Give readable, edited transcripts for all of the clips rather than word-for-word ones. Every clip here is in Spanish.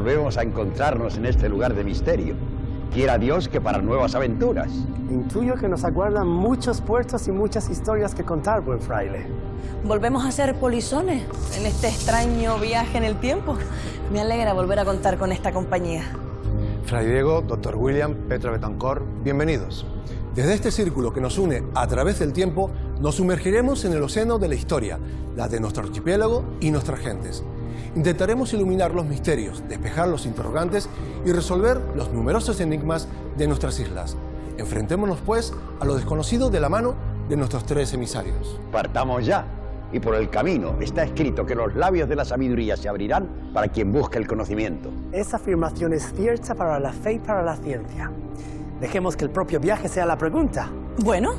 volvemos a encontrarnos en este lugar de misterio. Quiera Dios que para nuevas aventuras. Intuyo que nos aguardan muchos puertos y muchas historias que contar, buen fraile. Volvemos a ser polizones en este extraño viaje en el tiempo. Me alegra volver a contar con esta compañía. Fray Diego, Dr. William, Petra Betancourt, bienvenidos. Desde este círculo que nos une a través del tiempo, nos sumergiremos en el océano de la historia, la de nuestro archipiélago y nuestras gentes. Intentaremos iluminar los misterios, despejar los interrogantes y resolver los numerosos enigmas de nuestras islas. Enfrentémonos, pues, a lo desconocido de la mano de nuestros tres emisarios. Partamos ya. Y por el camino está escrito que los labios de la sabiduría se abrirán para quien busque el conocimiento. Esa afirmación es cierta para la fe y para la ciencia. Dejemos que el propio viaje sea la pregunta. Bueno,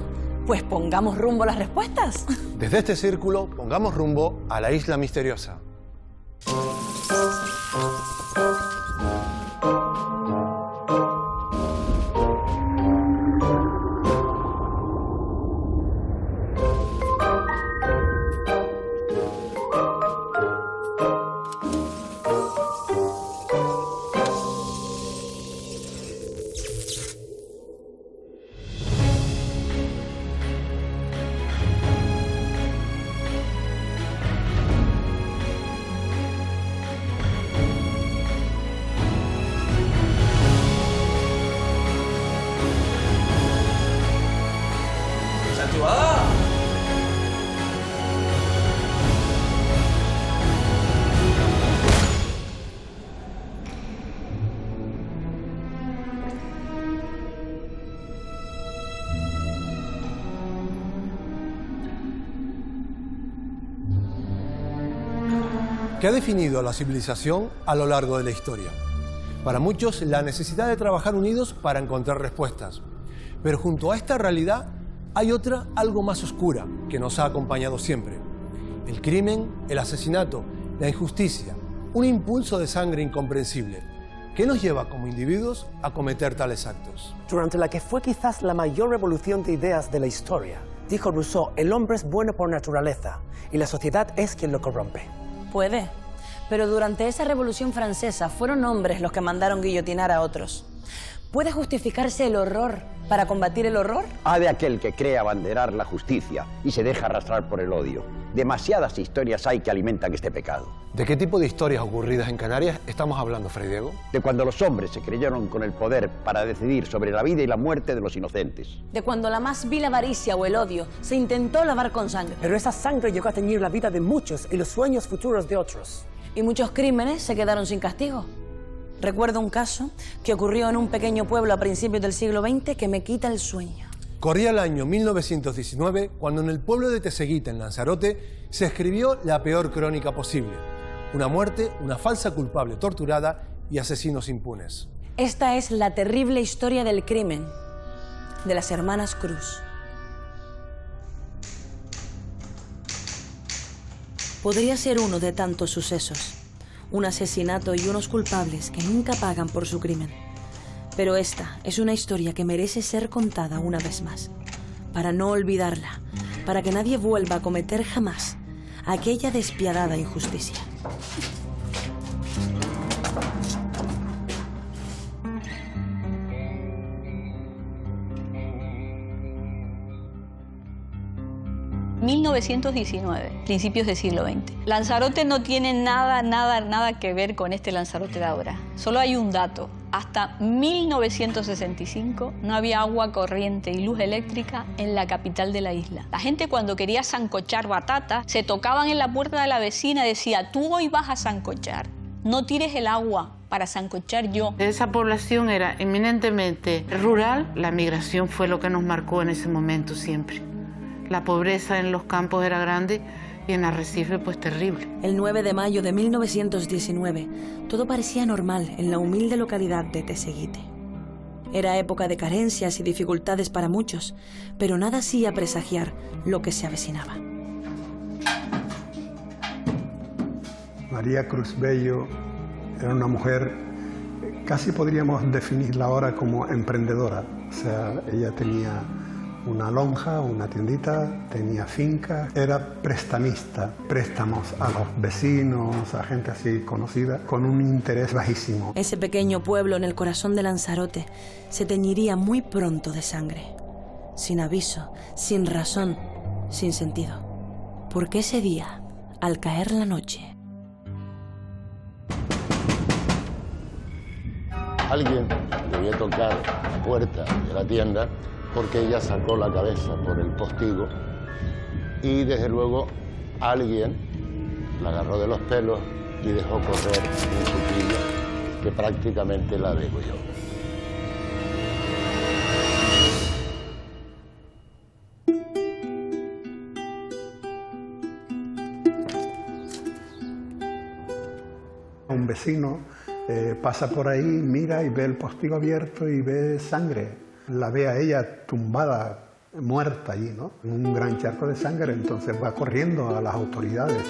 pues pongamos rumbo a las respuestas. Desde este círculo, pongamos rumbo a la isla misteriosa. ¿Qué ha definido a la civilización a lo largo de la historia? Para muchos, la necesidad de trabajar unidos para encontrar respuestas. Pero junto a esta realidad hay otra, algo más oscura, que nos ha acompañado siempre. El crimen, el asesinato, la injusticia, un impulso de sangre incomprensible. ¿Qué nos lleva como individuos a cometer tales actos? Durante la que fue quizás la mayor revolución de ideas de la historia, dijo Rousseau, el hombre es bueno por naturaleza y la sociedad es quien lo corrompe. Puede, pero durante esa Revolución Francesa fueron hombres los que mandaron guillotinar a otros. ¿Puede justificarse el horror para combatir el horror? Ha de aquel que cree abanderar la justicia y se deja arrastrar por el odio. Demasiadas historias hay que alimentan este pecado. ¿De qué tipo de historias ocurridas en Canarias estamos hablando, Fray Diego? De cuando los hombres se creyeron con el poder para decidir sobre la vida y la muerte de los inocentes. De cuando la más vil avaricia o el odio se intentó lavar con sangre. Pero esa sangre llegó a teñir la vida de muchos y los sueños futuros de otros. Y muchos crímenes se quedaron sin castigo. Recuerdo un caso que ocurrió en un pequeño pueblo a principios del siglo XX que me quita el sueño. Corría el año 1919 cuando en el pueblo de Teseguita, en Lanzarote, se escribió la peor crónica posible. Una muerte, una falsa culpable torturada y asesinos impunes. Esta es la terrible historia del crimen de las hermanas Cruz. Podría ser uno de tantos sucesos, un asesinato y unos culpables que nunca pagan por su crimen. Pero esta es una historia que merece ser contada una vez más, para no olvidarla, para que nadie vuelva a cometer jamás aquella despiadada injusticia. ...1919, principios del siglo XX. Lanzarote no tiene nada que ver con este Lanzarote de ahora. Solo hay un dato. Hasta 1965 no había agua corriente y luz eléctrica en la capital de la isla. La gente cuando quería sancochar batata, se tocaban en la puerta de la vecina y decía: tú hoy vas a sancochar, no tires el agua para sancochar yo. Esa población era eminentemente rural. La migración fue lo que nos marcó en ese momento siempre. La pobreza en los campos era grande y en Arrecife pues terrible. El 9 de mayo de 1919, todo parecía normal en la humilde localidad de Teseguite. Era época de carencias y dificultades para muchos, pero nada hacía presagiar lo que se avecinaba. María Cruz Bello era una mujer, casi podríamos definirla ahora como emprendedora. O sea, ella tenía una lonja, una tiendita, tenía finca, era prestamista, préstamos a los vecinos, a gente así conocida, con un interés bajísimo. Ese pequeño pueblo en el corazón de Lanzarote se teñiría muy pronto de sangre, sin aviso, sin razón, sin sentido. Porque ese día, al caer la noche, alguien debió tocar la puerta de la tienda porque ella sacó la cabeza por el postigo y desde luego alguien la agarró de los pelos y dejó correr un cuchillo que prácticamente la degolló. Un vecino pasa por ahí, mira y ve el postigo abierto y ve sangre. La ve a ella tumbada, muerta allí, ¿no? En un gran charco de sangre, entonces va corriendo a las autoridades.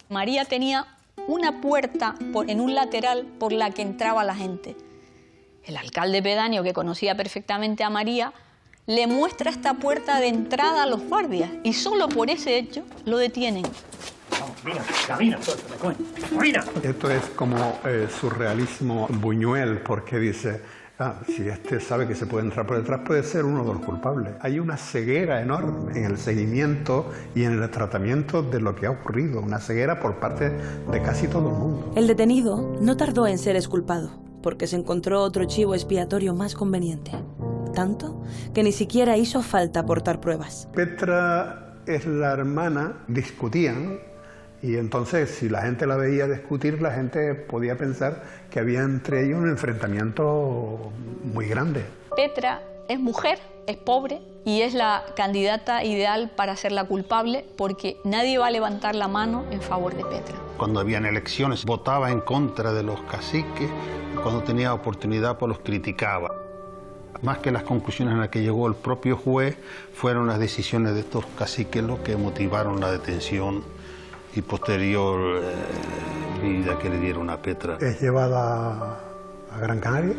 María tenía una puerta en un lateral por la que entraba la gente. El alcalde pedáneo, que conocía perfectamente a María, le muestra esta puerta de entrada a los guardias y solo por ese hecho lo detienen. Camina. Esto es como surrealismo Buñuel, porque dice, si este sabe que se puede entrar por detrás, puede ser uno de los culpables. Hay una ceguera enorme en el seguimiento y en el tratamiento de lo que ha ocurrido, una ceguera por parte de casi todo el mundo. el detenido no tardó en ser exculpado, porque se encontró otro chivo expiatorio más conveniente. Tanto que ni siquiera hizo falta aportar pruebas. Petra es la hermana, discutían, y entonces si la gente la veía discutir, la gente podía pensar que había entre ellos un enfrentamiento muy grande. Petra es mujer, es pobre y es la candidata ideal para ser la culpable porque nadie va a levantar la mano en favor de Petra. Cuando habían elecciones votaba en contra de los caciques, cuando tenía oportunidad pues los criticaba. Más que las conclusiones a las que llegó el propio juez, fueron las decisiones de estos caciques los que motivaron la detención y posterior vida que le dieron a Petra. Es llevada a Gran Canaria.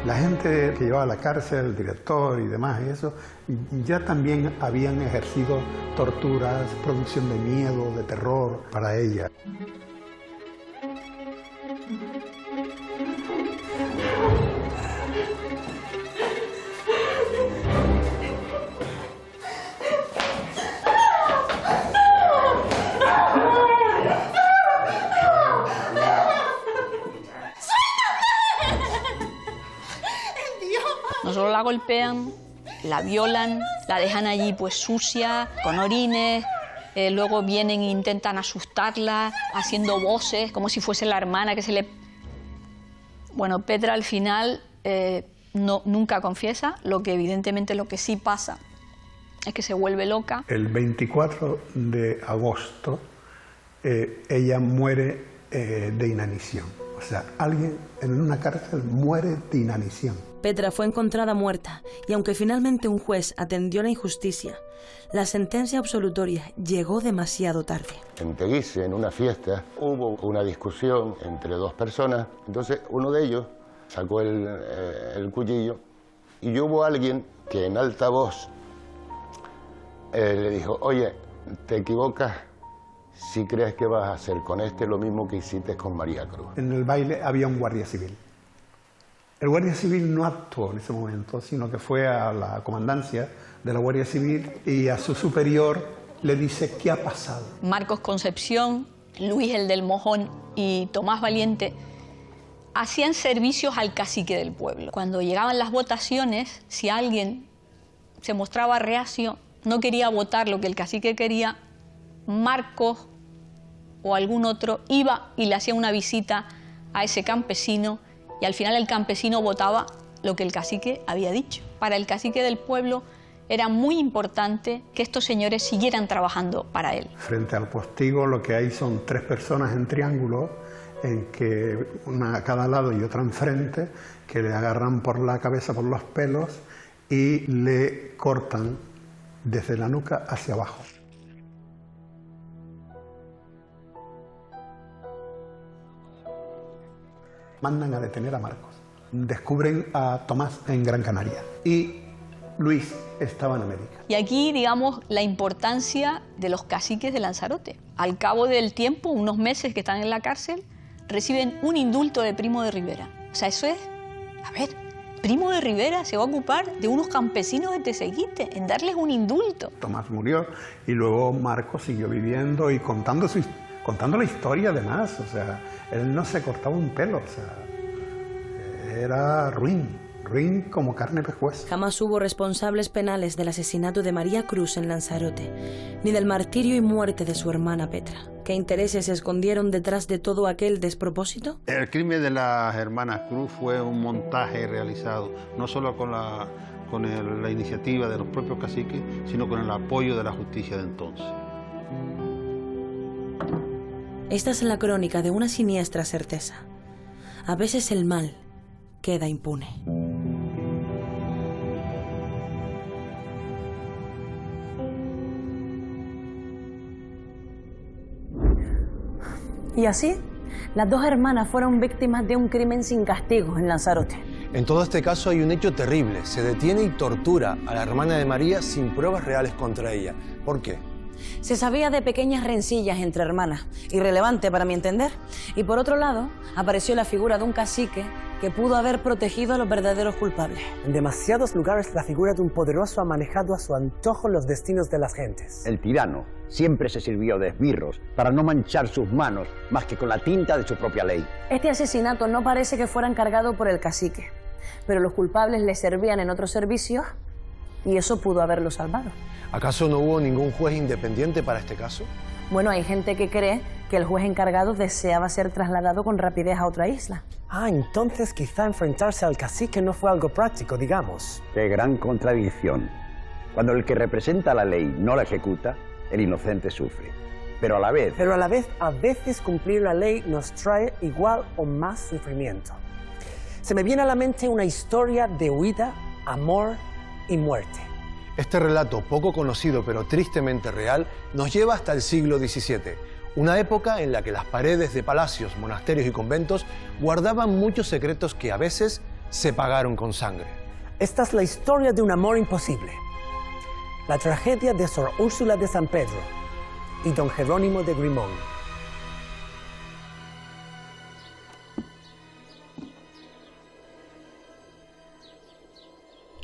La gente que llevaba a la cárcel, el director y demás, y eso, ya también habían ejercido torturas, producción de miedo, de terror para ella. No solo la golpean, la violan, la dejan allí pues sucia, con orines, luego vienen e intentan asustarla, haciendo voces, como si fuese la hermana que se le... Bueno, Petra al final nunca confiesa, lo que sí pasa es que se vuelve loca. El 24 de agosto ella muere de inanición. O sea, alguien en una cárcel muere de inanición. Petra fue encontrada muerta y aunque finalmente un juez atendió la injusticia, la sentencia absolutoria llegó demasiado tarde. En Teguise, en una fiesta, hubo una discusión entre dos personas. Entonces uno de ellos sacó el cuchillo y hubo alguien que en alta voz le dijo: oye, te equivocas si crees que vas a hacer con este lo mismo que hiciste con María Cruz. En el baile había un guardia civil. El guardia civil no actuó en ese momento, sino que fue a la comandancia de la Guardia Civil y a su superior le dice: ¿qué ha pasado? Marcos Concepción, Luis el del Mojón y Tomás Valiente hacían servicios al cacique del pueblo. Cuando llegaban las votaciones, si alguien se mostraba reacio, no quería votar lo que el cacique quería, Marcos o algún otro iba y le hacía una visita a ese campesino y al final el campesino votaba lo que el cacique había dicho. Para el cacique del pueblo era muy importante que estos señores siguieran trabajando para él. Frente al postigo lo que hay son tres personas en triángulo, en que una a cada lado y otra enfrente, que le agarran por la cabeza, por los pelos y le cortan desde la nuca hacia abajo. Mandan a detener a Marcos. descubren a Tomás en Gran Canaria y Luis estaba en América. Y aquí, digamos, la importancia de los caciques de Lanzarote. Al cabo del tiempo, unos meses que están en la cárcel, reciben un indulto de Primo de Rivera. O sea, eso es, a ver, Primo de Rivera se va a ocupar de unos campesinos de Teseguite, en darles un indulto. Tomás murió y luego Marcos siguió viviendo y contando la historia además. O sea, él no se cortaba un pelo, o sea, era ruin como carne de pescuezo. Jamás hubo responsables penales del asesinato de María Cruz en Lanzarote, ni del martirio y muerte de su hermana Petra. ¿Qué intereses se escondieron detrás de todo aquel despropósito? El crimen de las hermanas Cruz fue un montaje realizado, no solo con la iniciativa de los propios caciques, sino con el apoyo de la justicia de entonces. Esta es la crónica de una siniestra certeza. A veces el mal queda impune. Y así, las dos hermanas fueron víctimas de un crimen sin castigo en Lanzarote. En todo este caso hay un hecho terrible. Se detiene y tortura a la hermana de María sin pruebas reales contra ella. ¿Por qué? Se sabía de pequeñas rencillas entre hermanas, irrelevante para mi entender. Y por otro lado, apareció la figura de un cacique que pudo haber protegido a los verdaderos culpables. En demasiados lugares la figura de un poderoso ha manejado a su antojo los destinos de las gentes. El tirano siempre se sirvió de esbirros para no manchar sus manos más que con la tinta de su propia ley. Este asesinato no parece que fuera encargado por el cacique, pero los culpables le servían en otros servicios y eso pudo haberlo salvado. ¿Acaso no hubo ningún juez independiente para este caso? Bueno, hay gente que cree que el juez encargado deseaba ser trasladado con rapidez a otra isla. Ah, entonces quizá enfrentarse al cacique no fue algo práctico, digamos. Qué gran contradicción. Cuando el que representa la ley no la ejecuta, el inocente sufre. Pero a la vez, a veces cumplir la ley nos trae igual o más sufrimiento. Se me viene a la mente una historia de huida, amor y muerte. Este relato, poco conocido pero tristemente real, nos lleva hasta el siglo XVII, una época en la que las paredes de palacios, monasterios y conventos guardaban muchos secretos que a veces se pagaron con sangre. Esta es la historia de un amor imposible. La tragedia de Sor Úrsula de San Pedro y don Jerónimo de Grimón.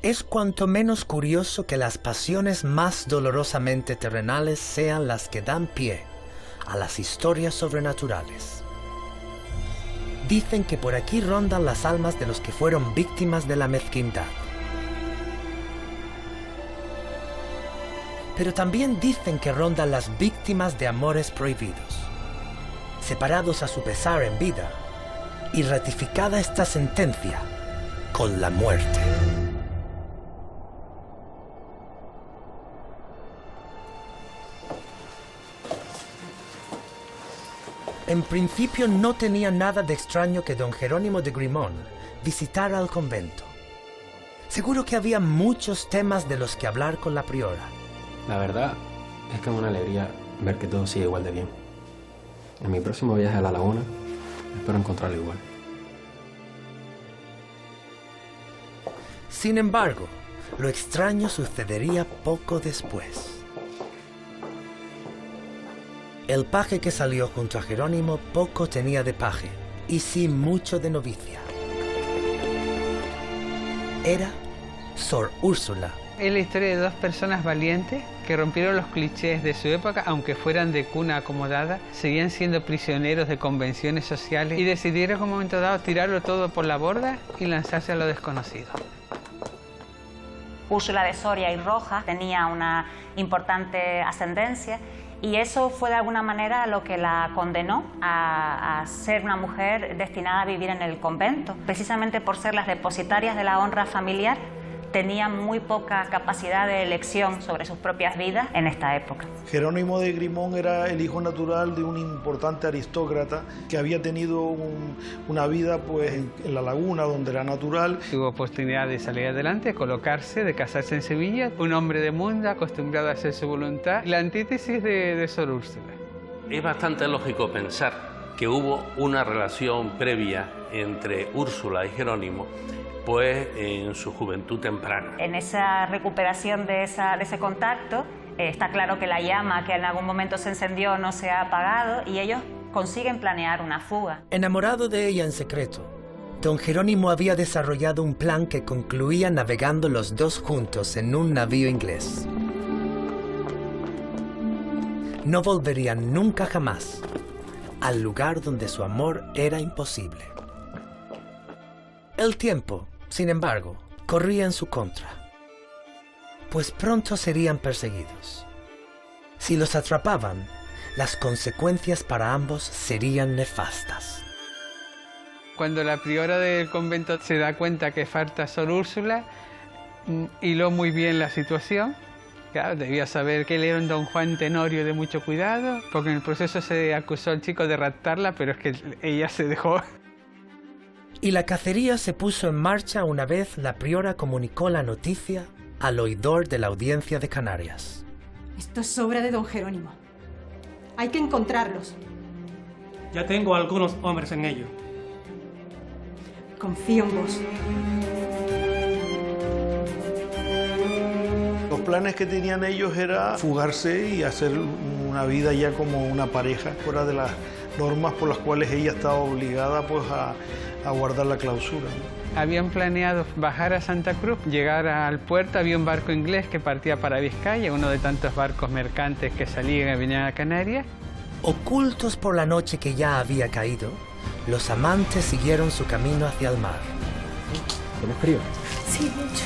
Es cuanto menos curioso que las pasiones más dolorosamente terrenales sean las que dan pie a las historias sobrenaturales. Dicen que por aquí rondan las almas de los que fueron víctimas de la mezquindad. Pero también dicen que rondan las víctimas de amores prohibidos, separados a su pesar en vida y ratificada esta sentencia con la muerte. En principio no tenía nada de extraño que don Jerónimo de Grimón visitara el convento. Seguro que había muchos temas de los que hablar con la priora. La verdad es que es una alegría ver que todo sigue igual de bien. En mi próximo viaje a la laguna espero encontrarlo igual. Sin embargo, lo extraño sucedería poco después. El paje que salió junto a Jerónimo poco tenía de paje y sí mucho de novicia. Era Sor Úrsula. Es la historia de dos personas valientes que rompieron los clichés de su época, aunque fueran de cuna acomodada, seguían siendo prisioneros de convenciones sociales y decidieron en un momento dado tirarlo todo por la borda y lanzarse a lo desconocido. Úrsula de Soria y Rojas tenía una importante ascendencia y eso fue de alguna manera lo que la condenó a ser una mujer destinada a vivir en el convento. Precisamente por ser las depositarias de la honra familiar, tenían muy poca capacidad de elección sobre sus propias vidas en esta época. Jerónimo de Grimón era el hijo natural de un importante aristócrata que había tenido una vida pues, en la laguna, donde era natural. Tuvo oportunidad de salir adelante, de colocarse, de casarse en Sevilla, un hombre de mundo acostumbrado a hacer su voluntad, la antítesis de Sor Úrsula. Es bastante lógico pensar que hubo una relación previa entre Úrsula y Jerónimo, pues en su juventud temprana. En esa recuperación de ese contacto, está claro que la llama que en algún momento se encendió no se ha apagado y ellos consiguen planear una fuga. Enamorado de ella en secreto, don Jerónimo había desarrollado un plan que concluía navegando los dos juntos en un navío inglés. No volverían nunca jamás al lugar donde su amor era imposible. El tiempo, sin embargo, corría en su contra, pues pronto serían perseguidos. Si los atrapaban, las consecuencias para ambos serían nefastas. Cuando la priora del convento se da cuenta que falta Sor Úrsula, hiló muy bien la situación. Claro, debía saber que él era un don Juan Tenorio de mucho cuidado, porque en el proceso se acusó al chico de raptarla, pero es que ella se dejó. Y la cacería se puso en marcha una vez la priora comunicó la noticia al oidor de la Audiencia de Canarias. Esto es obra de don Jerónimo. Hay que encontrarlos. Ya tengo algunos hombres en ello. Confío en vos. Los planes que tenían ellos era fugarse y hacer una vida ya como una pareja, fuera de las normas por las cuales ella estaba obligada pues a guardar la clausura, ¿no? Habían planeado bajar a Santa Cruz, llegar al puerto, había un barco inglés que partía para Vizcaya, uno de tantos barcos mercantes que salían y venían a Canarias. Ocultos por la noche que ya había caído, los amantes siguieron su camino hacia el mar. ¿Tienes frío? Sí, mucho.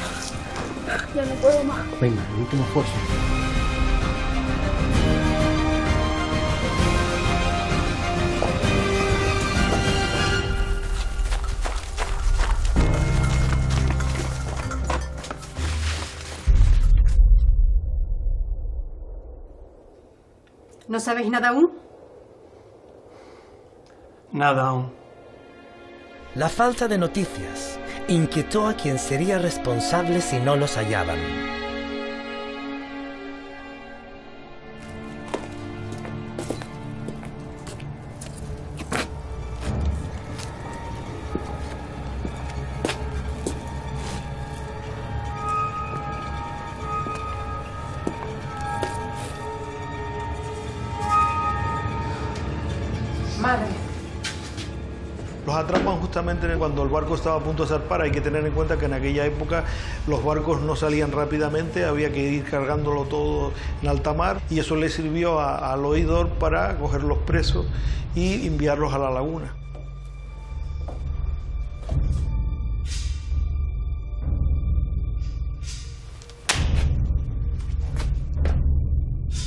Ya no puedo más. Venga, el último esfuerzo. ¿No sabéis nada aún? Nada aún. La falta de noticias inquietó a quien sería responsable si no los hallaban. Madre. Los atrapan justamente cuando el barco estaba a punto de zarpar. Hay que tener en cuenta que en aquella época los barcos no salían rápidamente, había que ir cargándolo todo en alta mar y eso le sirvió al oidor para coger los presos y enviarlos a la laguna.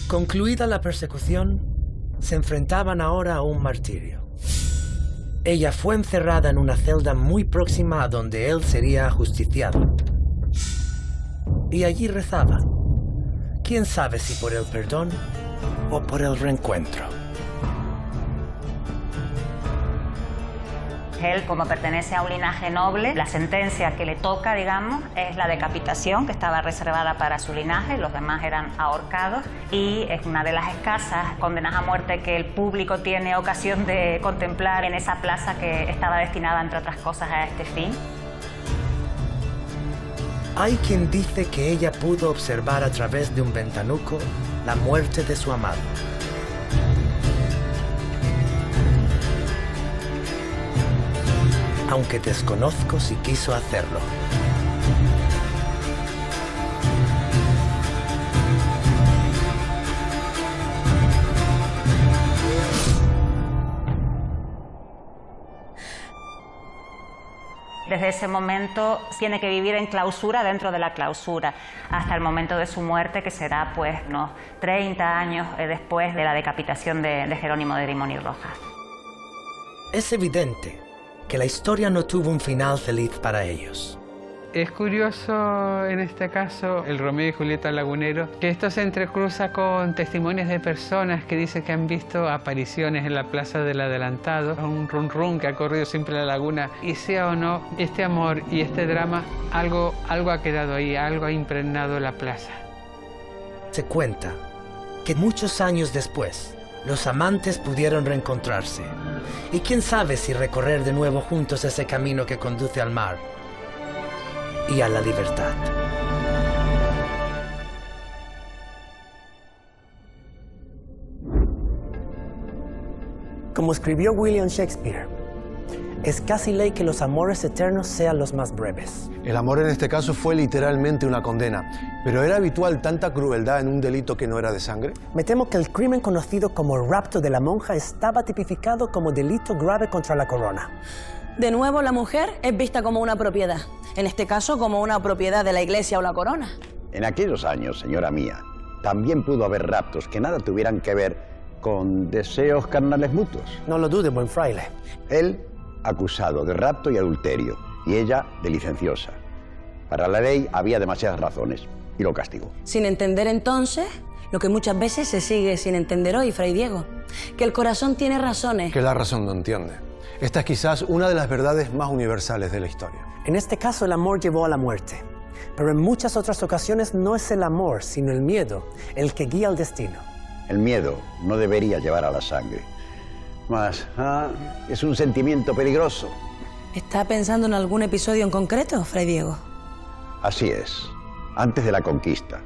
Concluida la persecución, se enfrentaban ahora a un martirio. Ella fue encerrada en una celda muy próxima a donde él sería ajusticiado. Y allí rezaba. Quién sabe si por el perdón o por el reencuentro. Él, como pertenece a un linaje noble, la sentencia que le toca, digamos, es la decapitación, que estaba reservada para su linaje, los demás eran ahorcados, y es una de las escasas condenas a muerte que el público tiene ocasión de contemplar en esa plaza que estaba destinada, entre otras cosas, a este fin. Hay quien dice que ella pudo observar a través de un ventanuco la muerte de su amado. Aunque desconozco si quiso hacerlo. Desde ese momento tiene que vivir en clausura dentro de la clausura, hasta el momento de su muerte, que será pues unos 30 años después de la decapitación de Jerónimo de Grimón y Rojas. Es evidente que la historia no tuvo un final feliz para ellos. Es curioso en este caso, el Romeo y Julieta lagunero, que esto se entrecruza con testimonios de personas que dicen que han visto apariciones en la Plaza del Adelantado, un run run que ha corrido siempre la laguna, y sea o no, este amor y este drama, algo ha quedado ahí, algo ha impregnado la plaza. Se cuenta que muchos años después, los amantes pudieron reencontrarse. Y quién sabe si recorrer de nuevo juntos ese camino que conduce al mar y a la libertad. Como escribió William Shakespeare, es casi ley que los amores eternos sean los más breves. El amor en este caso fue literalmente una condena, pero ¿era habitual tanta crueldad en un delito que no era de sangre? Me temo que el crimen conocido como el rapto de la monja estaba tipificado como delito grave contra la corona. De nuevo, la mujer es vista como una propiedad, en este caso como una propiedad de la iglesia o la corona. En aquellos años, señora mía, también pudo haber raptos que nada tuvieran que ver con deseos carnales mutuos. No lo dude, buen fraile. Él, acusado de rapto y adulterio, y ella de licenciosa. Para la ley había demasiadas razones, y lo castigó. Sin entender entonces lo que muchas veces se sigue sin entender hoy, Fray Diego, que el corazón tiene razones. Que la razón no entiende. Esta es quizás una de las verdades más universales de la historia. En este caso el amor llevó a la muerte, pero en muchas otras ocasiones no es el amor, sino el miedo, el que guía el destino. El miedo no debería llevar a la sangre. Mas, es un sentimiento peligroso. ¿Está pensando en algún episodio en concreto, Fray Diego? Así es. Antes de la conquista,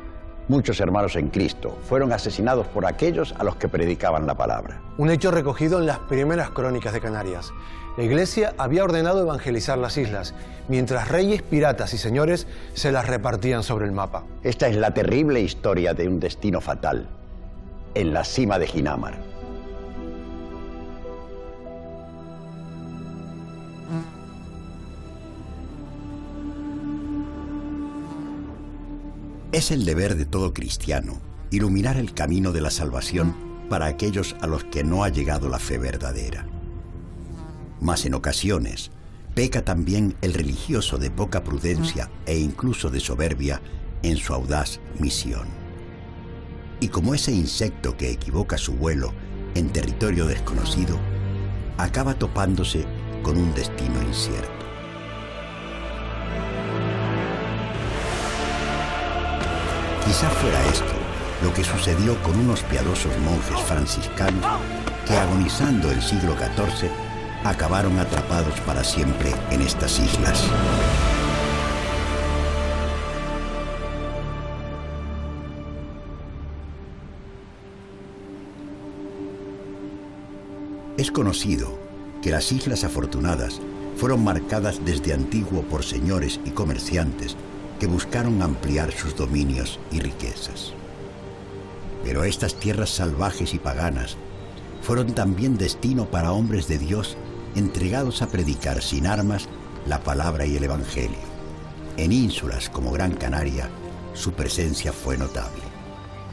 muchos hermanos en Cristo fueron asesinados por aquellos a los que predicaban la palabra. Un hecho recogido en las primeras crónicas de Canarias. La Iglesia había ordenado evangelizar las islas, mientras reyes, piratas y señores se las repartían sobre el mapa. Esta es la terrible historia de un destino fatal, en la cima de Ginamar. Es el deber de todo cristiano iluminar el camino de la salvación para aquellos a los que no ha llegado la fe verdadera. Mas en ocasiones peca también el religioso de poca prudencia e incluso de soberbia en su audaz misión. Y como ese insecto que equivoca su vuelo en territorio desconocido, acaba topándose con un destino incierto. Quizá fuera esto lo que sucedió con unos piadosos monjes franciscanos que, agonizando el siglo XIV, acabaron atrapados para siempre en estas islas. Es conocido que las Islas Afortunadas fueron marcadas desde antiguo por señores y comerciantes que buscaron ampliar sus dominios y riquezas. Pero estas tierras salvajes y paganas fueron también destino para hombres de Dios entregados a predicar sin armas la palabra y el evangelio. En ínsulas como Gran Canaria, su presencia fue notable.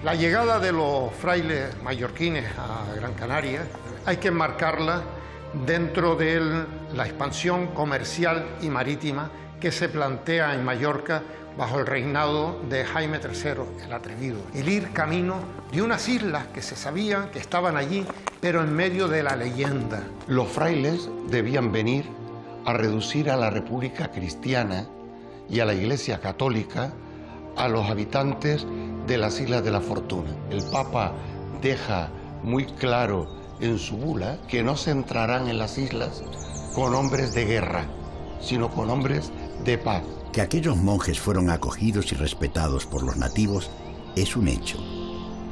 La llegada de los frailes mallorquines a Gran Canaria hay que enmarcarla dentro de la expansión comercial y marítima que se plantea en Mallorca bajo el reinado de Jaime III, el Atrevido. El ir camino de unas islas que se sabía que estaban allí, pero en medio de la leyenda. Los frailes debían venir a reducir a la República Cristiana y a la Iglesia Católica a los habitantes de las Islas de la Fortuna. El Papa deja muy claro en su bula que no se entrarán en las islas con hombres de guerra, sino con hombres de paz. Que aquellos monjes fueron acogidos y respetados por los nativos es un hecho.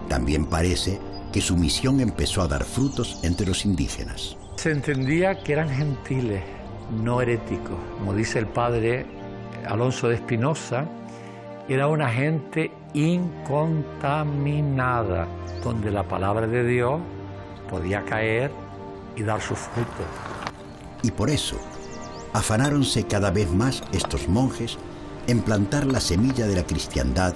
También parece que su misión empezó a dar frutos entre los indígenas. Se entendía que eran gentiles, no heréticos. Como dice el padre Alonso de Espinosa, era una gente incontaminada, donde la palabra de Dios podía caer y dar su fruto. Y por eso afanáronse cada vez más estos monjes en plantar la semilla de la cristiandad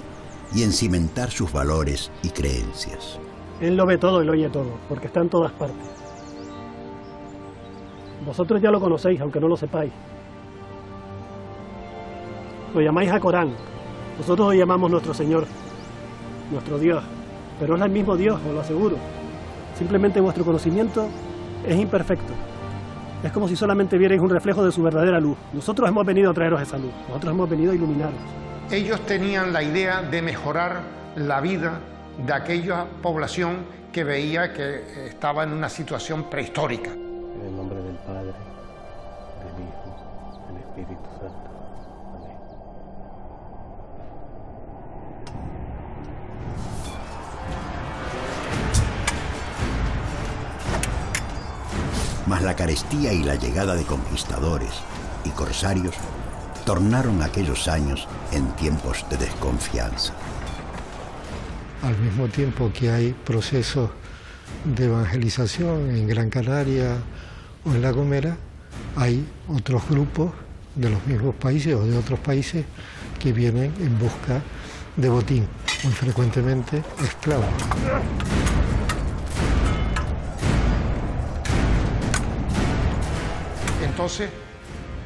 y en cimentar sus valores y creencias. Él lo ve todo y lo oye todo, porque está en todas partes. Vosotros ya lo conocéis, aunque no lo sepáis. Lo llamáis a Corán. Nosotros lo llamamos nuestro Señor, nuestro Dios. Pero es el mismo Dios, os lo aseguro. Simplemente vuestro conocimiento es imperfecto. Es como si solamente vierais un reflejo de su verdadera luz. Nosotros hemos venido a traeros esa luz. Nosotros hemos venido a iluminaros. Ellos tenían la idea de mejorar la vida de aquella población que veía que estaba en una situación prehistórica. En el nombre del Padre, del Hijo, del Espíritu Santo. Amén. Mas la carestía y la llegada de conquistadores y corsarios tornaron aquellos años en tiempos de desconfianza. Al mismo tiempo que hay procesos de evangelización en Gran Canaria o en La Gomera, hay otros grupos de los mismos países o de otros países que vienen en busca de botín, muy frecuentemente esclavos. Entonces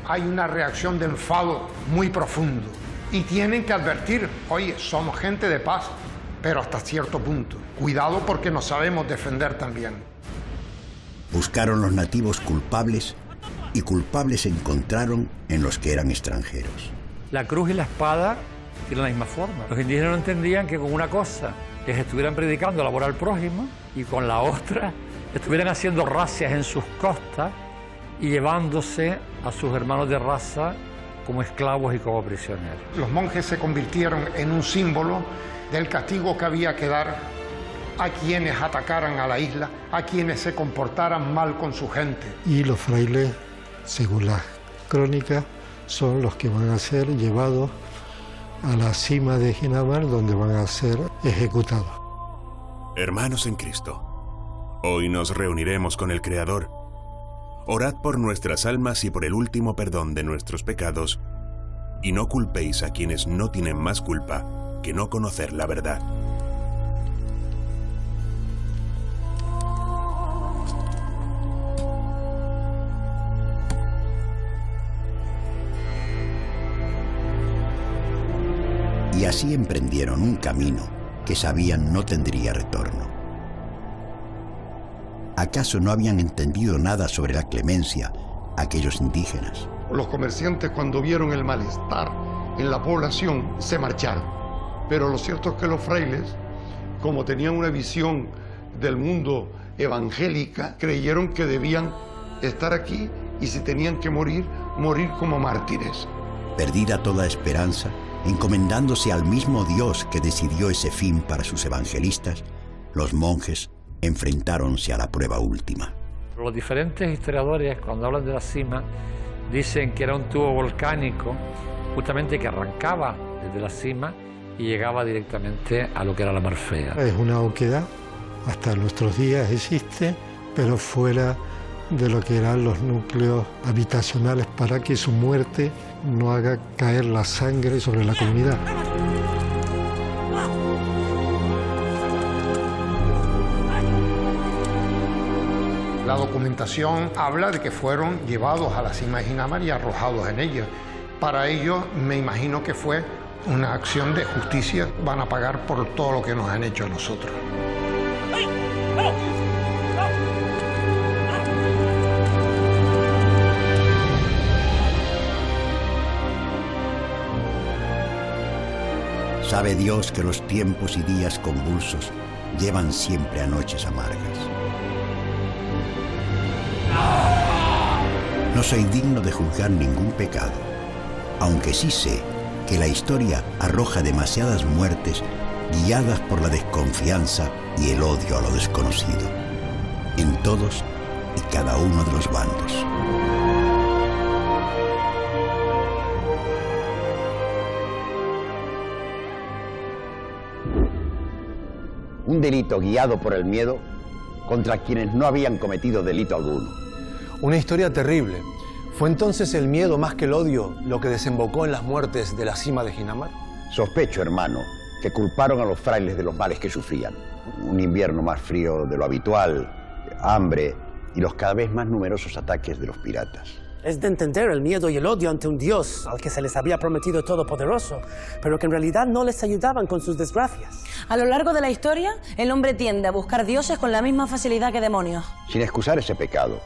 hay una reacción de enfado muy profundo y tienen que advertir, oye, somos gente de paz, pero hasta cierto punto. Cuidado porque no sabemos defender también. Buscaron los nativos culpables y culpables encontraron en los que eran extranjeros. La cruz y la espada tienen la misma forma. Los indígenas no entendían que con una cosa les estuvieran predicando el amor al prójimo y con la otra estuvieran haciendo racias en sus costas y llevándose a sus hermanos de raza como esclavos y como prisioneros. Los monjes se convirtieron en un símbolo del castigo que había que dar a quienes atacaran a la isla, a quienes se comportaran mal con su gente. Y los frailes, según las crónicas, son los que van a ser llevados a la cima de Ginamar, donde van a ser ejecutados. Hermanos en Cristo, hoy nos reuniremos con el Creador. Orad por nuestras almas y por el último perdón de nuestros pecados, y no culpéis a quienes no tienen más culpa que no conocer la verdad. Y así emprendieron un camino que sabían no tendría retorno. ¿Acaso no habían entendido nada sobre la clemencia aquellos indígenas? Los comerciantes, cuando vieron el malestar en la población, se marcharon. Pero lo cierto es que los frailes, como tenían una visión del mundo evangélica, creyeron que debían estar aquí y si tenían que morir, morir como mártires. Perdida toda esperanza, encomendándose al mismo Dios que decidió ese fin para sus evangelistas, los monjes enfrentáronse a la prueba última. Los diferentes historiadores, cuando hablan de la cima, dicen que era un tubo volcánico, justamente que arrancaba desde la cima y llegaba directamente a lo que era la Mar Fea. Es una oquedad, hasta nuestros días existe, pero fuera de lo que eran los núcleos habitacionales para que su muerte no haga caer la sangre sobre la comunidad. La documentación habla de que fueron llevados a la cima de Ginamar y arrojados en ella. Para ellos me imagino que fue una acción de justicia. Van a pagar por todo lo que nos han hecho a nosotros. Sabe Dios que los tiempos y días convulsos llevan siempre a noches amargas. No soy digno de juzgar ningún pecado, aunque sí sé que la historia arroja demasiadas muertes guiadas por la desconfianza y el odio a lo desconocido, en todos y cada uno de los bandos. Un delito guiado por el miedo contra quienes no habían cometido delito alguno. Una historia terrible. ¿Fue entonces el miedo más que el odio lo que desembocó en las muertes de la cima de Ginamar? Sospecho, hermano, que culparon a los frailes de los males que sufrían. Un invierno más frío de lo habitual, hambre y los cada vez más numerosos ataques de los piratas. Es de entender el miedo y el odio ante un Dios al que se les había prometido todopoderoso, pero que en realidad no les ayudaban con sus desgracias. A lo largo de la historia, el hombre tiende a buscar dioses con la misma facilidad que demonios. Sin excusar ese pecado,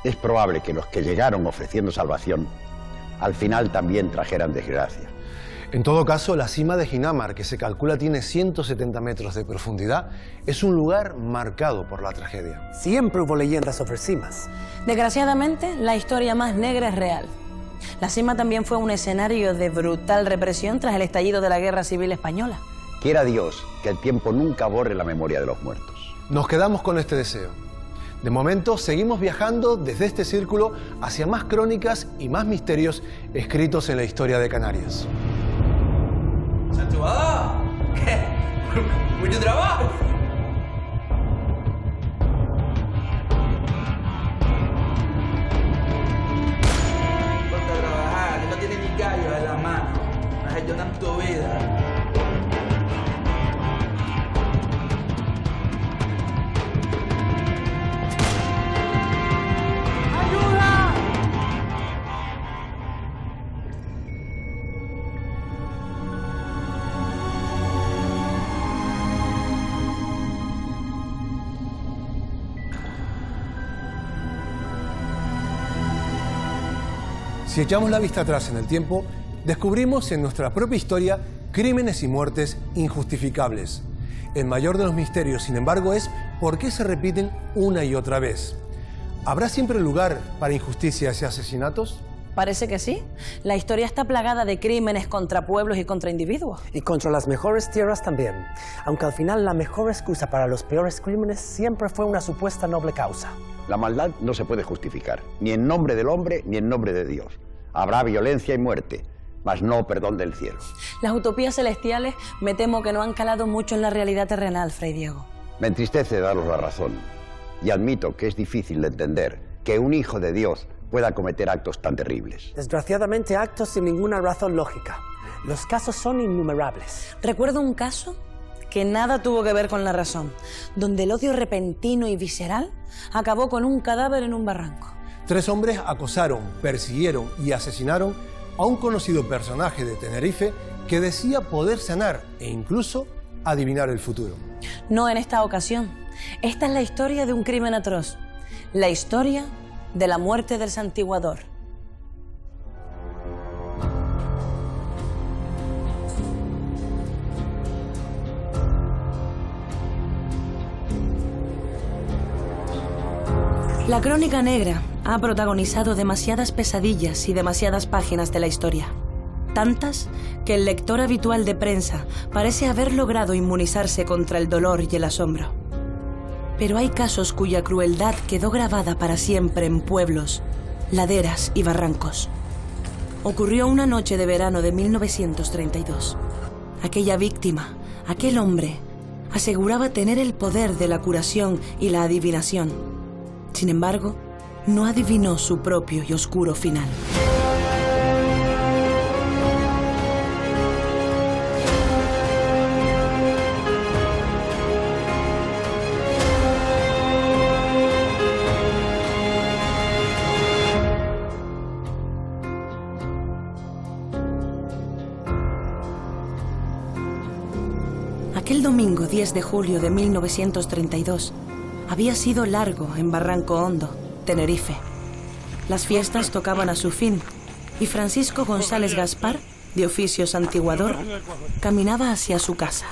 es probable que los que llegaron ofreciendo salvación, al final también trajeran desgracia. En todo caso, la cima de Ginamar, que se calcula tiene 170 metros de profundidad, es un lugar marcado por la tragedia. Siempre hubo leyendas sobre cimas. Desgraciadamente, la historia más negra es real. La cima también fue un escenario de brutal represión tras el estallido de la Guerra Civil Española. Quiera Dios que el tiempo nunca borre la memoria de los muertos. Nos quedamos con este deseo. De momento, seguimos viajando desde este círculo hacia más crónicas y más misterios escritos en la historia de Canarias. ¡Santuada! ¿Qué? ¿Mucho trabajo? Ponte a trabajar, que no tienes ni gallos en la mano. No has hecho nada en tu vida. Si echamos la vista atrás en el tiempo, descubrimos en nuestra propia historia crímenes y muertes injustificables. El mayor de los misterios, sin embargo, es por qué se repiten una y otra vez. ¿Habrá siempre lugar para injusticias y asesinatos? Parece que sí. La historia está plagada de crímenes contra pueblos y contra individuos. Y contra las mejores tierras también. Aunque al final la mejor excusa para los peores crímenes siempre fue una supuesta noble causa. La maldad no se puede justificar, ni en nombre del hombre ni en nombre de Dios. Habrá violencia y muerte, mas no perdón del cielo. Las utopías celestiales me temo que no han calado mucho en la realidad terrenal, Fray Diego. Me entristece daros la razón, y admito que es difícil de entender que un hijo de Dios pueda cometer actos tan terribles. Desgraciadamente, actos sin ninguna razón lógica. Los casos son innumerables. Recuerdo un caso que nada tuvo que ver con la razón, donde el odio repentino y visceral acabó con un cadáver en un barranco. 3 hombres acosaron, persiguieron y asesinaron a un conocido personaje de Tenerife que decía poder sanar e incluso adivinar el futuro. No en esta ocasión. Esta es la historia de un crimen atroz. La historia de la muerte del santiguador. La Crónica Negra ha protagonizado demasiadas pesadillas y demasiadas páginas de la historia. Tantas que el lector habitual de prensa parece haber logrado inmunizarse contra el dolor y el asombro. Pero hay casos cuya crueldad quedó grabada para siempre en pueblos, laderas y barrancos. Ocurrió una noche de verano de 1932. Aquella víctima, aquel hombre, aseguraba tener el poder de la curación y la adivinación. Sin embargo, no adivinó su propio y oscuro final. Aquel domingo 10 de julio de 1932 había sido largo en Barranco Hondo, Tenerife. Las fiestas tocaban a su fin y Francisco González Gaspar, de oficio santiguador, caminaba hacia su casa.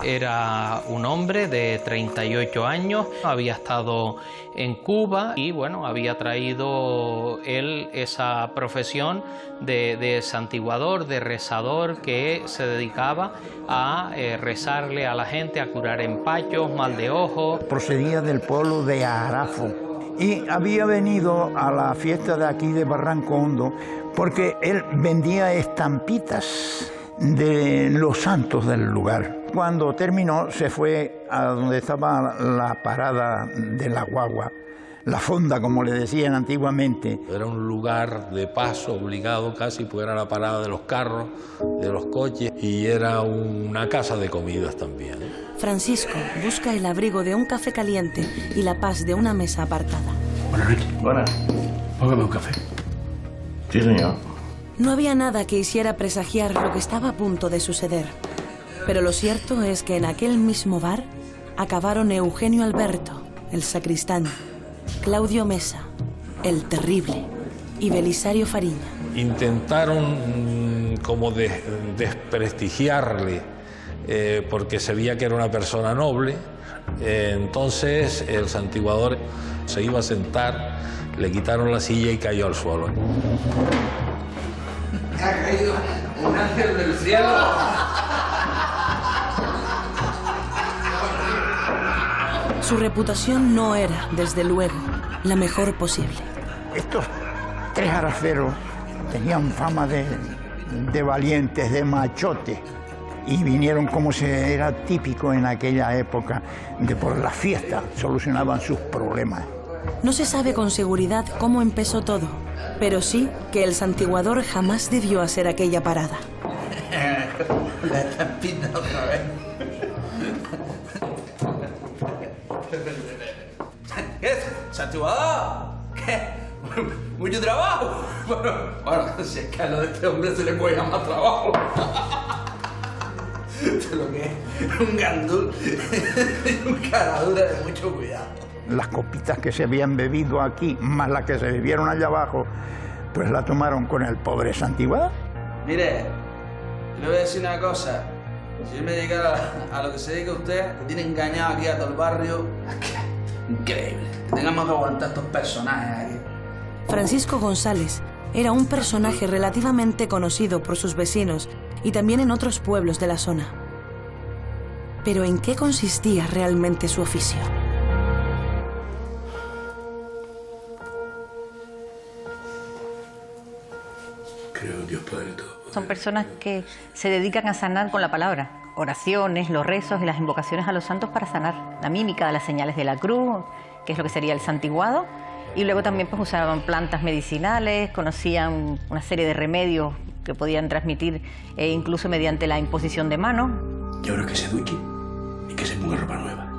Era un hombre de 38 años, había estado en Cuba y bueno, había traído él esa profesión de santiguador, de rezador, que se dedicaba a rezarle a la gente, a curar empachos, mal de ojo. Procedía del pueblo de Arafo y había venido a la fiesta de aquí de Barranco Hondo porque él vendía estampitas de los santos del lugar. Cuando terminó, se fue a donde estaba la parada de la guagua, la fonda, como le decían antiguamente. Era un lugar de paso obligado casi, pues era la parada de los carros, de los coches, y era una casa de comidas también. Francisco busca el abrigo de un café caliente y la paz de una mesa apartada. Buenas noches. Buenas. Póngame un café. Sí, señor. No había nada que hiciera presagiar lo que estaba a punto de suceder. Pero lo cierto es que en aquel mismo bar acabaron Eugenio Alberto, el sacristán, Claudio Mesa, el terrible, y Belisario Fariña. Intentaron como desprestigiarle, porque se veía que era una persona noble. Entonces el santiguador se iba a sentar, le quitaron la silla y cayó al suelo. Ha caído un ángel del cielo. Su reputación no era, desde luego, la mejor posible. Estos 3 araferos tenían fama de valientes, de machotes, y vinieron, como se era típico en aquella época, de por la fiesta solucionaban sus problemas. No se sabe con seguridad cómo empezó todo, pero sí que el santiguador jamás debió hacer aquella parada. La estampita otra vez. ¿Qué es? ¿Santiguador? ¿Qué? ¿Mucho trabajo? Bueno, si es que a lo de este hombre se le puede llamar trabajo. Esto es lo que es un gandul y un caradura de mucho cuidado. Las copitas que se habían bebido aquí, más las que se bebieron allá abajo, pues la tomaron con el pobre santiguador. Mire, le voy a decir una cosa. Si yo me dedicara a lo que se dedica usted, que tiene engañado aquí a todo el barrio, increíble. Que tengamos que aguantar estos personajes aquí. Francisco González era un personaje relativamente conocido por sus vecinos y también en otros pueblos de la zona. Pero ¿en qué consistía realmente su oficio? Creo en Dios Padre todo. Son personas que se dedican a sanar con la palabra. Oraciones, los rezos y las invocaciones a los santos para sanar. La mímica de las señales de la cruz, que es lo que sería el santiguado. Y luego también pues usaban plantas medicinales, conocían una serie de remedios que podían transmitir incluso mediante la imposición de manos. Y ahora que se duche y que se ponga ropa nueva.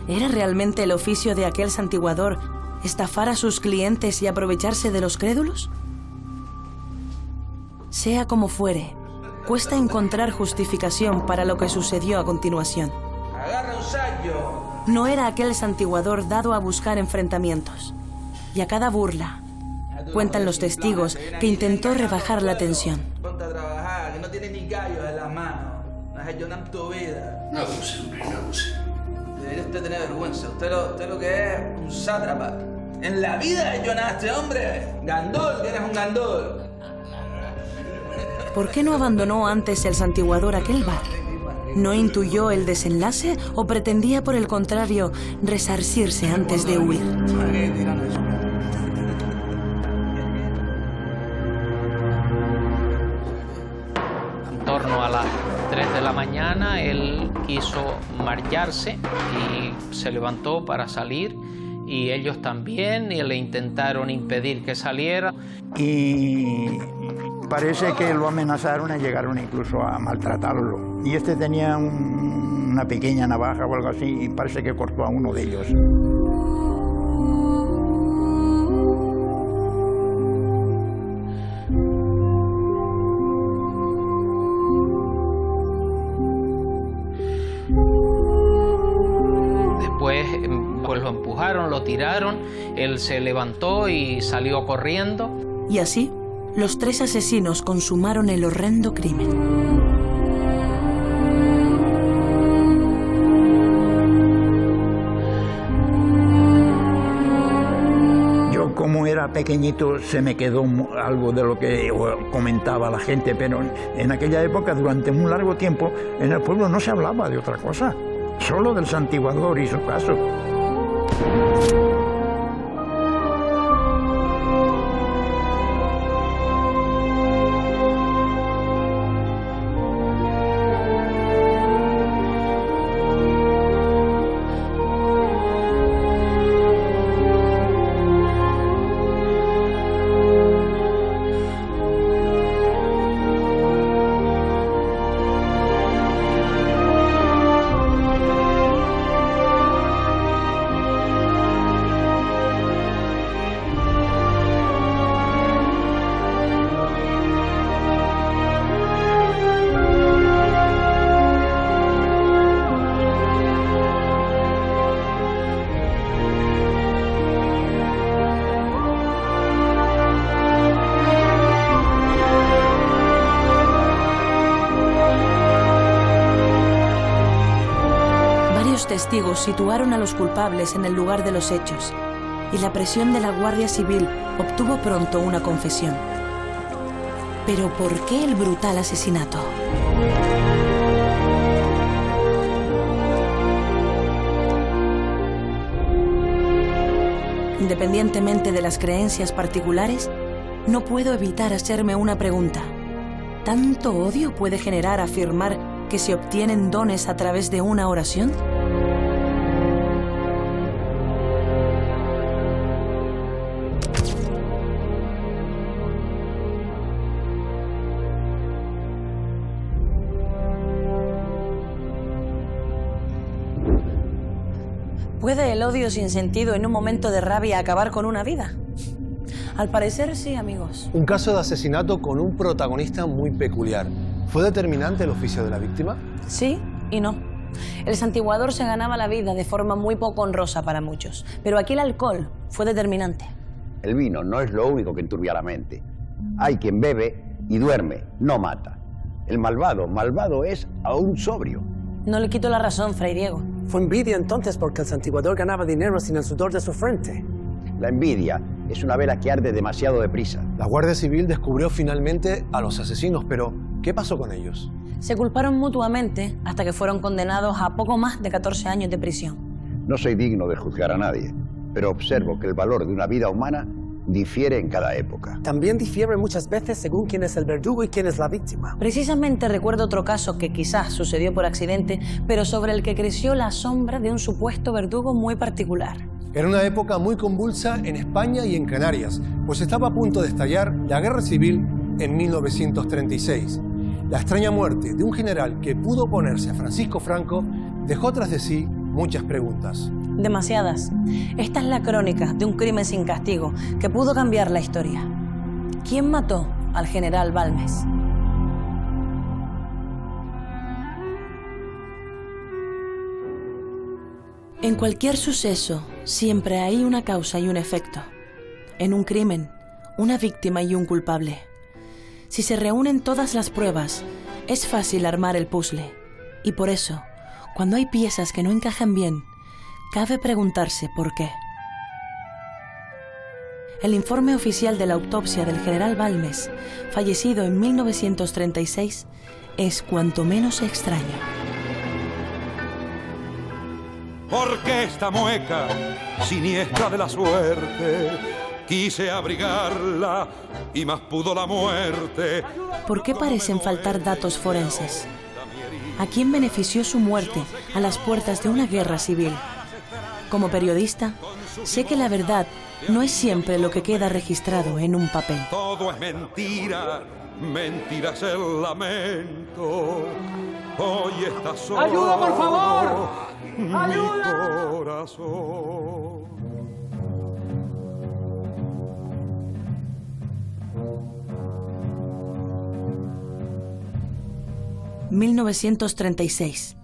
¿Era realmente el oficio de aquel santiguador estafar a sus clientes y aprovecharse de los crédulos? Sea como fuere, cuesta encontrar justificación para lo que sucedió a continuación. ¡Agarra un sayo! No era aquel santiguador dado a buscar enfrentamientos. Y a cada burla, cuentan los testigos que intentó rebajar la tensión. Ponte a trabajar, que no tiene ni gallos en las manos. No has hecho nada en tu vida. No abuse, hombre, no abuse. Debería usted tener vergüenza. Usted lo que es un sátrapa. En la vida he hecho nada a este hombre. Gandol, que eres un gandol. ¿Por qué no abandonó antes el santiguador aquel bar? ¿No intuyó el desenlace o pretendía, por el contrario, resarcirse antes de huir? En torno a las 3 de la mañana, él quiso marcharse y se levantó para salir. Y ellos también, y le intentaron impedir que saliera. Y parece que lo amenazaron y llegaron incluso a maltratarlo. Y este tenía una pequeña navaja o algo así, y parece que cortó a uno de ellos. Después pues lo empujaron, lo tiraron, él se levantó y salió corriendo. Y así, los 3 asesinos consumaron el horrendo crimen. Yo, como era pequeñito, se me quedó algo de lo que comentaba la gente, pero en aquella época, durante un largo tiempo, en el pueblo no se hablaba de otra cosa, solo del santiguador y su caso. testigos situaron a los culpables en el lugar de los hechos y la presión de la Guardia Civil obtuvo pronto una confesión. Pero ¿por qué el brutal asesinato? Independientemente de las creencias particulares, no puedo evitar hacerme una pregunta. ¿Tanto odio puede generar afirmar que se obtienen dones a través de una oración? ¿Puede el odio sin sentido en un momento de rabia acabar con una vida? Al parecer sí, amigos. Un caso de asesinato con un protagonista muy peculiar. ¿Fue determinante el oficio de la víctima? Sí y no. El santiguador se ganaba la vida de forma muy poco honrosa para muchos, pero aquí el alcohol fue determinante. El vino no es lo único que enturbia la mente. Hay quien bebe y duerme, no mata. El malvado es aún sobrio. No le quito la razón, Fray Diego. Fue envidia entonces porque el santiguador ganaba dinero sin el sudor de su frente. La envidia es una vela que arde demasiado deprisa. La Guardia Civil descubrió finalmente a los asesinos, pero ¿qué pasó con ellos? Se culparon mutuamente hasta que fueron condenados a poco más de 14 años de prisión. No soy digno de juzgar a nadie, pero observo que el valor de una vida humana difiere en cada época. También difiere muchas veces según quién es el verdugo y quién es la víctima. Precisamente recuerdo otro caso que quizás sucedió por accidente, pero sobre el que creció la sombra de un supuesto verdugo muy particular. Era una época muy convulsa en España y en Canarias, pues estaba a punto de estallar la Guerra Civil en 1936. La extraña muerte de un general que pudo oponerse a Francisco Franco dejó tras de sí muchas preguntas. Demasiadas. Esta es la crónica de un crimen sin castigo que pudo cambiar la historia. ¿Quién mató al general Balmes? En cualquier suceso, siempre hay una causa y un efecto. En un crimen, una víctima y un culpable. Si se reúnen todas las pruebas, es fácil armar el puzzle. Y por eso, cuando hay piezas que no encajan bien, cabe preguntarse por qué. El informe oficial de la autopsia del general Balmes, fallecido en 1936, es cuanto menos extraño. Porque esta mueca siniestra de la suerte quise abrigarla y más pudo la muerte. ¿Por qué parecen faltar datos forenses? ¿A quién benefició su muerte a las puertas de una guerra civil? Como periodista, sé que la verdad no es siempre lo que queda registrado en un papel. Todo es mentira, mentira es el lamento. Hoy está solo. ¡Ayuda, por favor! ¡Ayuda! Mi corazón. ...1936...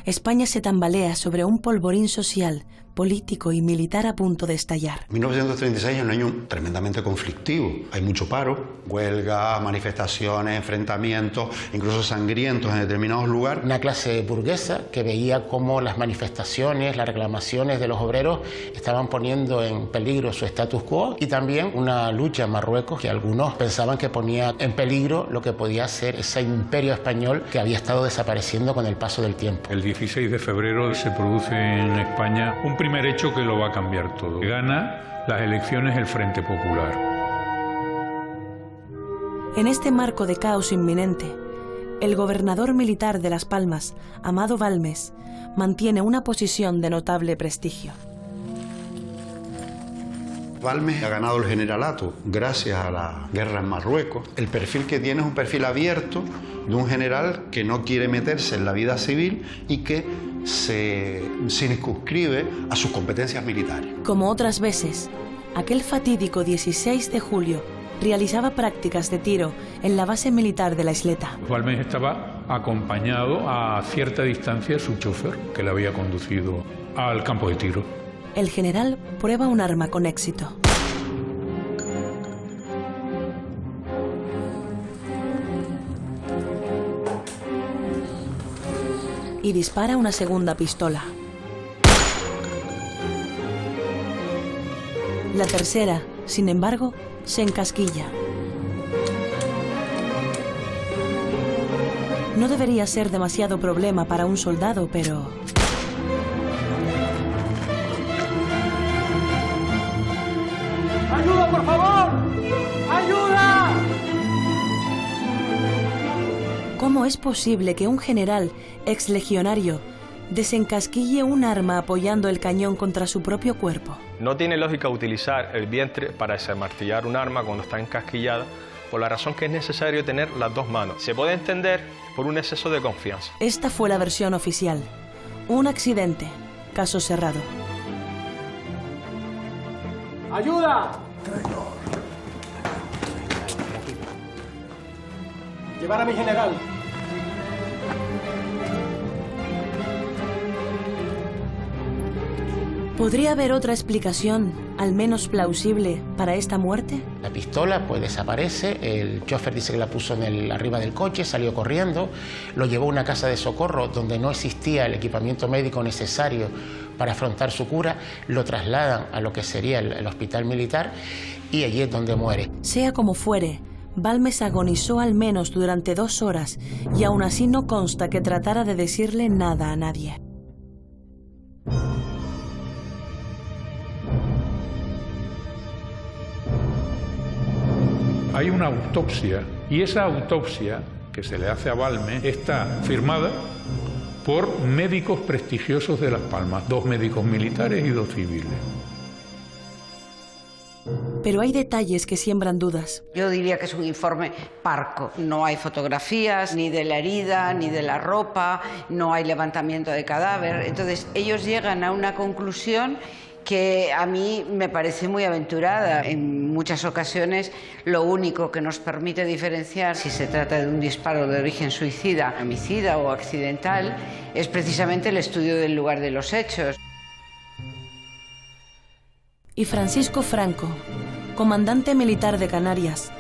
España se tambalea sobre un polvorín social, político y militar a punto de estallar. 1936 es un año tremendamente conflictivo. Hay mucho paro, huelga, manifestaciones, enfrentamientos, incluso sangrientos en determinados lugares. Una clase burguesa que veía cómo las manifestaciones, las reclamaciones de los obreros estaban poniendo en peligro su status quo, y también una lucha en Marruecos que algunos pensaban que ponía en peligro lo que podía ser ese imperio español que había estado desapareciendo con el paso del tiempo. El 16 de febrero se produce en España un primer hecho que lo va a cambiar todo. Gana las elecciones el Frente Popular. En este marco de caos inminente, el gobernador militar de Las Palmas, Amado Balmes, mantiene una posición de notable prestigio. Balmes ha ganado el generalato gracias a la guerra en Marruecos. El perfil que tiene es un perfil abierto de un general que no quiere meterse en la vida civil y que se circunscribe a sus competencias militares. Como otras veces, aquel fatídico 16 de julio realizaba prácticas de tiro en la base militar de la isleta. Balmes estaba acompañado a cierta distancia de su chofer, que le había conducido al campo de tiro. El general prueba un arma con éxito. Y dispara una segunda pistola. La tercera, sin embargo, se encasquilla. No debería ser demasiado problema para un soldado, pero... ¡Ayuda, por favor! ¡Ayuda! ¿Cómo es posible que un general exlegionario desencasquille un arma apoyando el cañón contra su propio cuerpo? No tiene lógica utilizar el vientre para desenmartillar un arma cuando está encasquillada, por la razón que es necesario tener las dos manos. Se puede entender por un exceso de confianza. Esta fue la versión oficial. Un accidente. Caso cerrado. ¡Ayuda! Llevar a mi general. ¿Podría haber otra explicación, al menos plausible, para esta muerte? La pistola pues desaparece, el chofer dice que la puso arriba del coche, salió corriendo, lo llevó a una casa de socorro donde no existía el equipamiento médico necesario para afrontar su cura, lo trasladan a lo que sería el hospital militar y allí es donde muere. Sea como fuere, Balmes agonizó al menos durante 2 horas y aún así no consta que tratara de decirle nada a nadie. Hay una autopsia y esa autopsia que se le hace a Balmes está firmada por médicos prestigiosos de Las Palmas, 2 médicos militares y 2 civiles. Pero hay detalles que siembran dudas. Yo diría que es un informe parco. No hay fotografías ni de la herida, ni de la ropa, no hay levantamiento de cadáver. Entonces ellos llegan a una conclusión que a mí me parece muy aventurada. En muchas ocasiones lo único que nos permite diferenciar si se trata de un disparo de origen suicida, homicida o accidental es precisamente el estudio del lugar de los hechos. Y Francisco Franco, comandante militar de Canarias,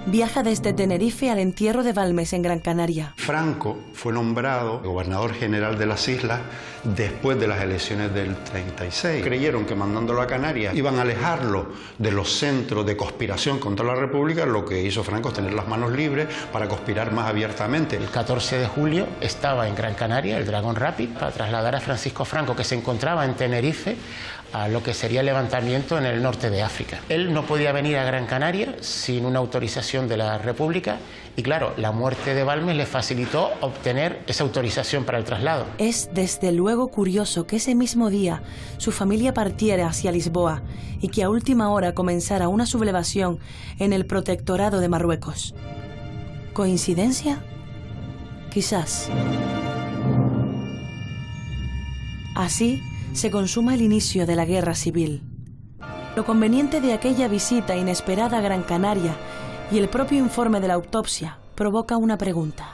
viaja desde Tenerife al entierro de Balmes en Gran Canaria. Franco fue nombrado gobernador general de las islas después de las elecciones del 36. Creyeron que mandándolo a Canarias iban a alejarlo de los centros de conspiración contra la República. Lo que hizo Franco es tener las manos libres para conspirar más abiertamente. El 14 de julio estaba en Gran Canaria, el Dragon Rapid, para trasladar a Francisco Franco, que se encontraba en Tenerife, a lo que sería el levantamiento en el norte de África. Él no podía venir a Gran Canaria sin una autorización de la República y claro, la muerte de Balmes le facilitó obtener esa autorización para el traslado. Es desde luego curioso que ese mismo día su familia partiera hacia Lisboa y que a última hora comenzara una sublevación en el protectorado de Marruecos. ¿Coincidencia? Quizás. Así se consuma el inicio de la guerra civil. Lo conveniente de aquella visita inesperada a Gran Canaria y el propio informe de la autopsia provoca una pregunta.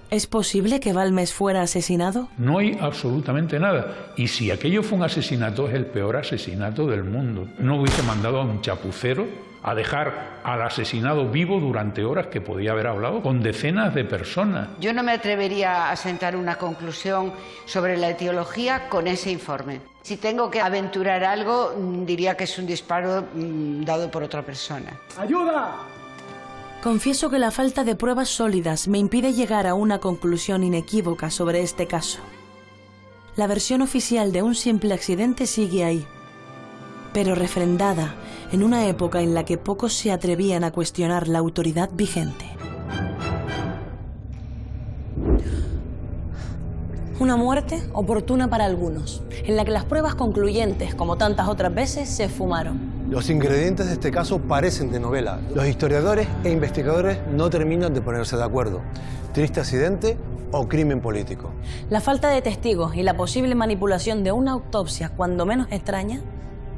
¿Es posible que Balmes fuera asesinado? No hay absolutamente nada. Y si aquello fue un asesinato, es el peor asesinato del mundo. No hubiese mandado a un chapucero a dejar al asesinado vivo durante horas, que podía haber hablado con decenas de personas. Yo no me atrevería a sentar una conclusión sobre la etiología con ese informe. Si tengo que aventurar algo, diría que es un disparo dado por otra persona. ¡Ayuda! Confieso que la falta de pruebas sólidas me impide llegar a una conclusión inequívoca sobre este caso. La versión oficial de un simple accidente sigue ahí, pero refrendada en una época en la que pocos se atrevían a cuestionar la autoridad vigente. Una muerte oportuna para algunos, en la que las pruebas concluyentes, como tantas otras veces, se fumaron. Los ingredientes de este caso parecen de novela. Los historiadores e investigadores no terminan de ponerse de acuerdo. ¿Triste accidente o crimen político? La falta de testigos y la posible manipulación de una autopsia, cuando menos extraña,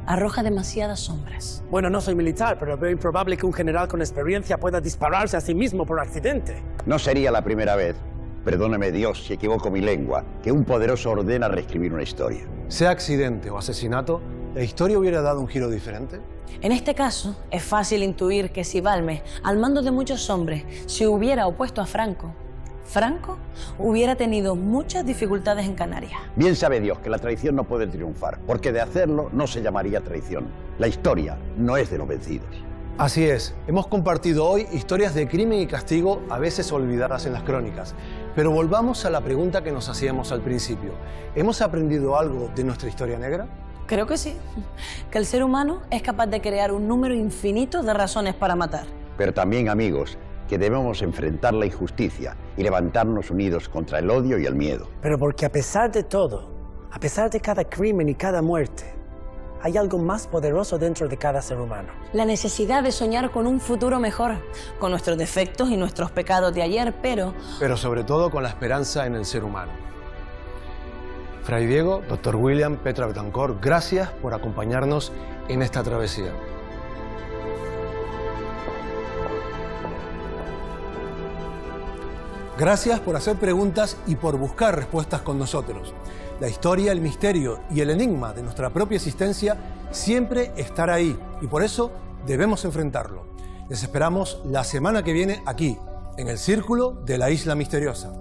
arroja demasiadas sombras. Bueno, no soy militar, pero veo improbable que un general con experiencia pueda dispararse a sí mismo por accidente. No sería la primera vez, perdóneme Dios si equivoco mi lengua, que un poderoso ordena reescribir una historia. Sea accidente o asesinato, ¿la historia hubiera dado un giro diferente? En este caso, es fácil intuir que si Balmes, al mando de muchos hombres, se hubiera opuesto a Franco, Franco hubiera tenido muchas dificultades en Canarias. Bien sabe Dios que la traición no puede triunfar, porque de hacerlo no se llamaría traición. La historia no es de los vencidos. Así es, hemos compartido hoy historias de crimen y castigo a veces olvidadas en las crónicas. Pero volvamos a la pregunta que nos hacíamos al principio. ¿Hemos aprendido algo de nuestra historia negra? Creo que sí, que el ser humano es capaz de crear un número infinito de razones para matar. Pero también, amigos, que debemos enfrentar la injusticia y levantarnos unidos contra el odio y el miedo. Pero porque a pesar de todo, a pesar de cada crimen y cada muerte, hay algo más poderoso dentro de cada ser humano. La necesidad de soñar con un futuro mejor, con nuestros defectos y nuestros pecados de ayer, pero sobre todo con la esperanza en el ser humano. Fray Diego, Dr. William, Petra Betancor, gracias por acompañarnos en esta travesía. Gracias por hacer preguntas y por buscar respuestas con nosotros. La historia, el misterio y el enigma de nuestra propia existencia siempre estará ahí y por eso debemos enfrentarlo. Les esperamos la semana que viene aquí, en el Círculo de la Isla Misteriosa.